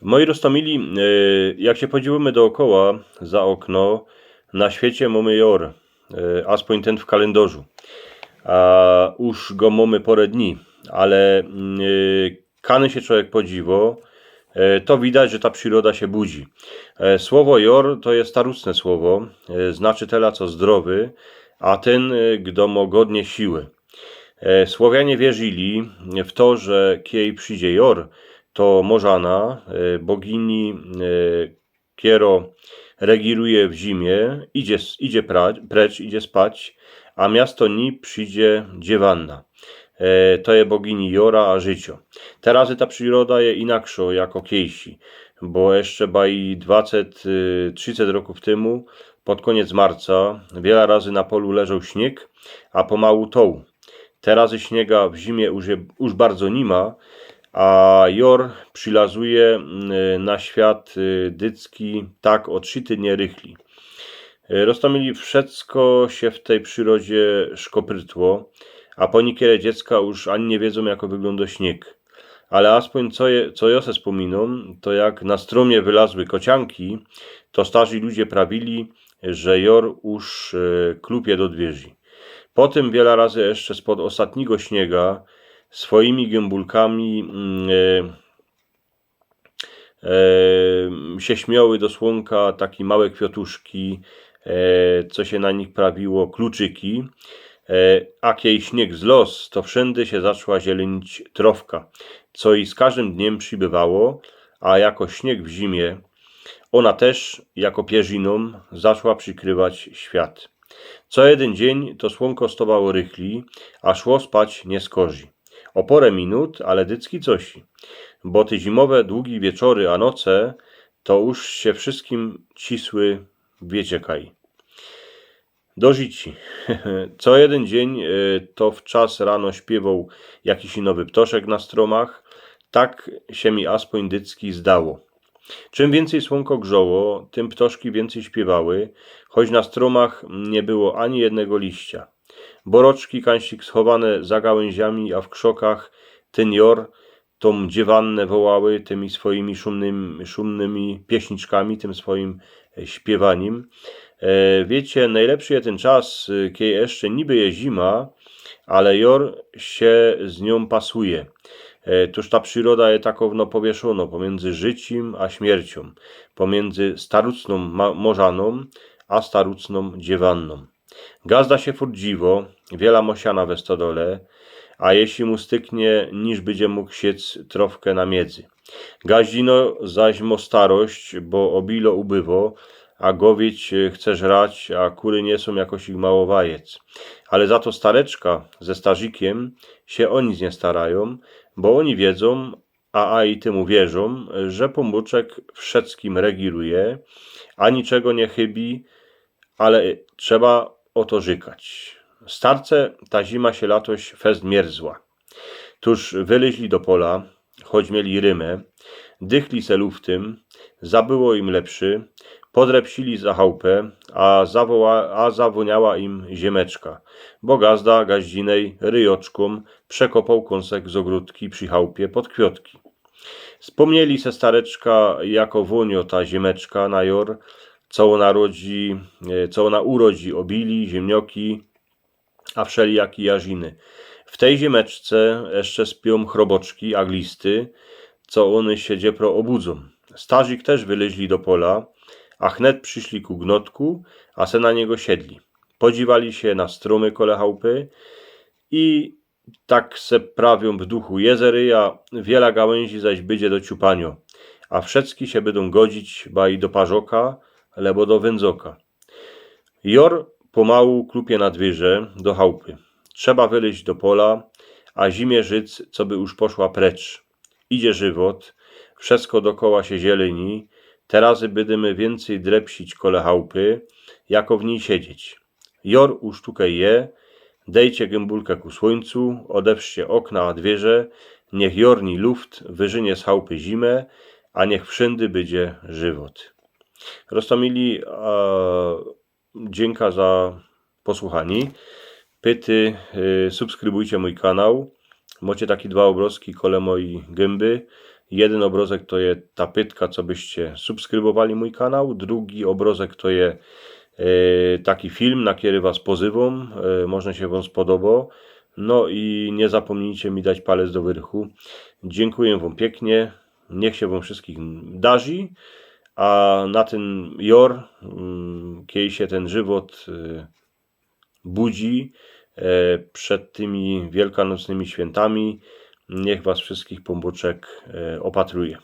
Moi roztomili, jak się podziwimy dookoła, za okno, na świecie mamy jor, aspoň ten w kalendarzu. A już go mamy parę dni, ale kany się człowiek podziwo, to widać, że ta przyroda się budzi. Słowo jor to jest starucne słowo, znaczy tela co zdrowy, a ten, kto ma godnie siły. Słowianie wierzyli w to, że kiedy przyjdzie jor, to Morzana, bogini, kiero regiruje w zimie, idzie precz, idzie spać, a miasto ni przyjdzie dziewanna. To je bogini Jora a życio. Teraz ta przyroda je inakszo jako kiejsi, bo jeszcze baj 20-30 roków temu, pod koniec marca, wiele razy na polu leżał śnieg, a pomału toł. Teraz śniega w zimie już bardzo nie ma, a jor przylazuje na świat dycki tak o 3 tygodnie rychli. Roztomili wszystko się w tej przyrodzie szkoprytło, a po niekiele dziecka już ani nie wiedzą, jak wygląda śnieg. Ale aspoň co ja se wspominą, to jak na stromie wylazły kocianki, to starzy ludzie prawili, że jor już klupie do dwierzy. Potem wiele razy jeszcze spod ostatniego śniega swoimi gębulkami się śmiały do słonka takie małe kwiatuszki, co się na nich prawiło, kluczyki, a kiedy śnieg zlos, to wszędzie się zaczęła zielenić trofka, co i z każdym dniem przybywało, a jako śnieg w zimie, ona też, jako pierziną, zaczęła przykrywać świat. Co jeden dzień to słonko stowało rychli, a szło spać nie skorzy. O porę minut, ale dycki cosi, bo te zimowe długie wieczory a noce to już się wszystkim cisły wiecie kaj. Do życi. Co jeden dzień to w czas rano śpiewał jakiś nowy ptoszek na stromach, tak się mi aspoň dycki zdało. Czym więcej słonko grzoło, tym ptoszki więcej śpiewały, choć na stromach nie było ani jednego liścia. Boroczki kańsik schowane za gałęziami, a w krzokach ten jor, tą dziewannę wołały tymi swoimi szumnymi pieśniczkami, tym swoim śpiewaniem. Wiecie, najlepszy jest ten czas, kiedy jeszcze niby jest zima, ale jor się z nią pasuje. Tuż ta przyroda jest takowno powieszono pomiędzy życiem a śmiercią, pomiędzy starucną morzaną a starucną dziewanną. Gazda się furt dziwo, wiela mosiana we stodole, a jeśli mu styknie, niż będzie mógł siec trofkę na miedzy. Gaździno zaś mo starość, bo obilo ubywo, a gowieć chce żrać, a kury nie są jakoś ich mało wajec. Ale za to stareczka ze starzikiem się o nic nie starają, bo oni wiedzą, a i temu wierzą, że pomruczek wszeckim regiruje, a niczego nie chybi, ale trzeba o to żykać. Starce ta zima się latoś fest mierzła. Tuż wyleźli do pola, choć mieli rymę, dychli se luftym, zabyło im lepszy, podrepsili za chałupę, a zawoniała im ziemeczka, bo gazda gaździnej ryjoczką przekopał kąsek z ogródki przy chałupie pod kwiotki. Wspomnieli se stareczka, jako wonio ta ziemeczka na jor, co ona urodzi obili, ziemnioki, a wszelijaki jarziny. W tej ziemeczce jeszcze spią chroboczki, a glisty, co one się dziepro obudzą. Starzik też wyleźli do pola, a chnet przyszli ku gnotku, a se na niego siedli. Podziwali się na stromy kole chałupy i tak se prawią w duchu jezeryja, wiela gałęzi zaś będzie do ciupanio, a wszecki się będą godzić baj do parzoka, lebo do wędzoka. Jor pomału klupie na dwierze do chałupy. Trzeba wyleźć do pola, a zimie życ, co by już poszła precz. Idzie żywot, wszystko dokoła się zieleni, terazy będziemy więcej drepsić kole chałupy, jako w niej siedzieć. Jor już tukaj je, dejcie gębulkę ku słońcu, odeprzcie okna a dwierze, niech jorni luft wyżynie z chałupy zimę, a niech wszędy będzie żywot. Roztomili, dziękuję za posłuchanie. Pyty, subskrybujcie mój kanał. Macie takie dwa obrazki kole mojej gęby. Jeden obrazek to jest ta pytka, co byście subskrybowali mój kanał. Drugi obrazek to jest taki film, na który was pozywam. Może się wam spodoba. No i nie zapomnijcie mi dać palec do wyrchu. Dziękuję wam pięknie. Niech się wam wszystkich darzy. A na ten jor, kiedy się ten żywot budzi przed tymi wielkanocnymi świętami, niech was wszystkich Pan Boczek opatruje.